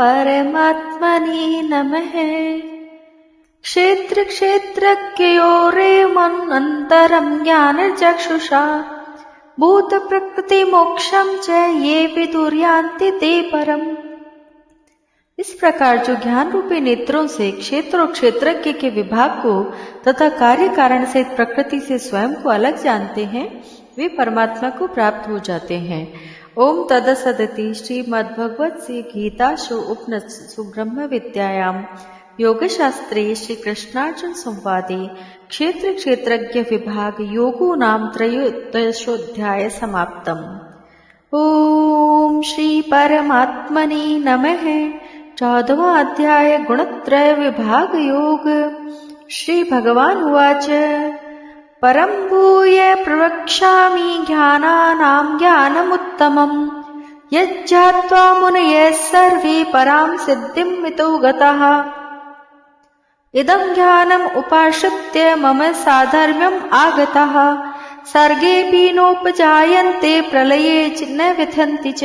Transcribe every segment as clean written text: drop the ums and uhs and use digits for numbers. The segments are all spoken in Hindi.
परमात्मने नमः। क्षेत्र क्षेत्रज्ञयोरेमन्तरं ज्ञानचक्षुषा भूत प्रकृति मोक्षम च ये विदुर्यान्ति ते परम। इस प्रकार जो ज्ञान रूपी नेत्रों से क्षेत्र और क्षेत्रज्ञ के विभाग को तथा कार्य कारण से प्रकृति से स्वयं को अलग जानते हैं, वे परमात्मा को प्राप्त हो जाते हैं। ओम तदसदिति श्रीमद्भगवत से गीतासु उपनिषत्सु ब्रह्म विद्यायां योगशास्त्रे श्री कृष्णार्जुन संवादे क्षेत्र क्षेत्रज्ञ विभाग योगो नाम त्रयोदशोऽध्याय समाप्तम्। ओम श्री परमात्मने नमः। 14वां अध्याय गुणत्रय विभाग योग। श्री भगवान उवाच परं भूय प्रवक्ष्यामि ज्ञानानां ज्ञानमुत्तमम् यज्ञात्वा मुनयः सर्वे परां सिद्धिमितो गताः। इदं ज्ञानम् उपाश्रित्य मम साधर्म्यम् आगताः सर्गेऽपि नोपजायन्ते प्रलये न व्यथन्ति च।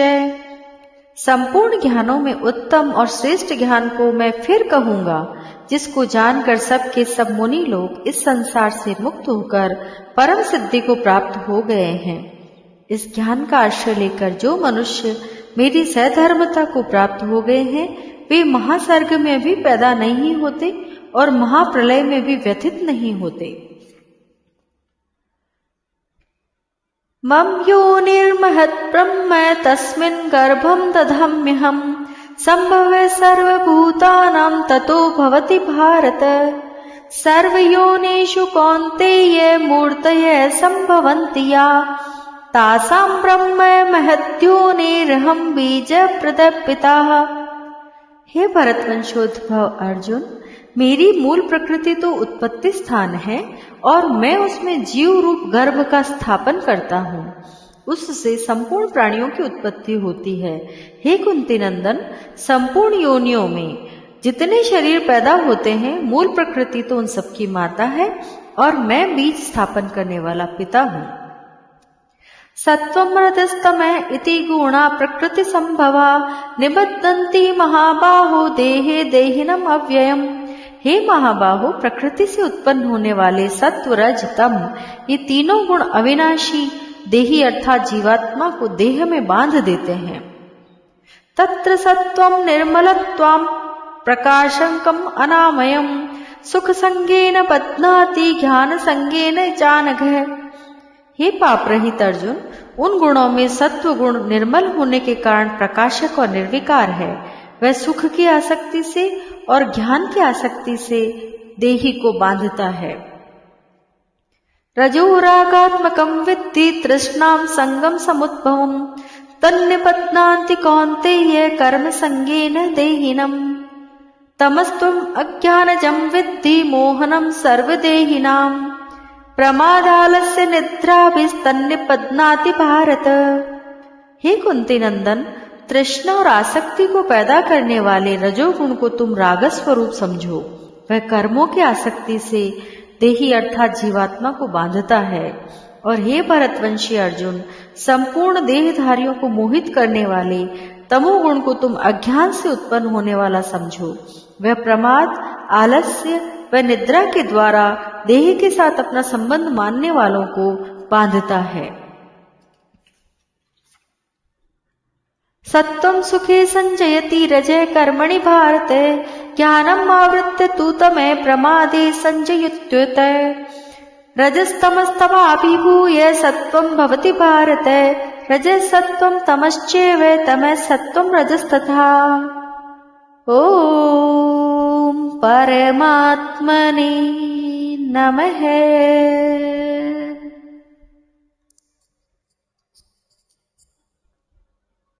संपूर्ण ज्ञानों में उत्तम और श्रेष्ठ ज्ञान को मैं फिर कहूंगा, जिसको जानकर सबके सब मुनि लोग इस संसार से मुक्त होकर परम सिद्धि को प्राप्त हो गए हैं। इस ज्ञान का आश्रय लेकर जो मनुष्य मेरी सधर्मता को प्राप्त हो गए हैं, वे महासर्ग में भी पैदा नहीं होते और महाप्रलय में भी व्यथित नहीं होते। मम योनिर्महत् ब्रह्म तस्मिन् गर्भं दधाम्यहम् संभवे सर्वभूतानां ततो भवति भारत। सर्वयोनिषु कौन्तेय मूर्तयः सम्भवन्ति या तासां ब्रह्म महद्योनिरहं बीजप्रदः पिता। हे भरतवंशोद्भव अर्जुन, मेरी मूल प्रकृति तो उत्पत्ति स्थान है और मैं उसमें जीव रूप गर्भ का स्थापन करता हूँ। उससे संपूर्ण प्राणियों की उत्पत्ति होती है। हे कुंती नंदन, संपूर्ण योनियों में जितने शरीर पैदा होते हैं, मूल प्रकृति तो उन सबकी माता है और मैं बीज स्थापन करने वाला पिता हूँ। सत्वं रजस्तमः इति गुणा प्रकृति संभवा निबद्धन्ति महाबाहो देहे देहिनम् अव्ययम्। हे महाबाहो, प्रकृति से उत्पन्न होने वाले सत्व रज तम ये तीनों गुण अविनाशी देही अर्थात जीवात्मा को देह में बांध देते हैं। तत्र सत्वं निर्मलत्वं प्रकाशंकम अनामयम् सुख संगेन बध्नाति ज्ञान संगेन चानघ। हे पाप रहित अर्जुन, उन गुणों में सत्व गुण निर्मल होने के कारण प्रकाशक और निर्विकार है। वह सुख की आसक्ति से और ज्ञान की आसक्ति से देही को बांधता है। रजोरागात्मकं विद्धि तृष्णां संगम समुद्भवम् तन्निबध्नान्ति कौन्तेय कर्म संगेन देहिनम्। तमस्त्वम् अज्ञानजं विद्धि मोहनं सर्वदेहिनाम् प्रमादालस्य निद्राभिस्तन्निबध्नाति भारत। हे कुंती नंदन, तृष्णा और आसक्ति को पैदा करने वाले रजोगुण को तुम रागस स्वरूप समझो। वह कर्मों की आसक्ति से देही अर्थात जीवात्मा को बांधता है। और हे भरतवंशी अर्जुन, संपूर्ण देहधारियों को मोहित करने वाले तमोगुण को तुम अज्ञान से उत्पन्न होने वाला समझो। वह प्रमाद, आलस्य व निद्रा के द्वारा देह के साथ अपना संबंध मानने वालों को बांधता है। सत्वं सुखे संजयति रजे कर्मणि भारत ज्ञानम् आवृत्य तु तमे प्रमादे संजयत्युत। रजस्तमस्तमाभिभूय सत्वं भवति भारत रजसत्वं तमश्चैव तमः सत्वं रजस्तथा। ओम परमात्मने नमः।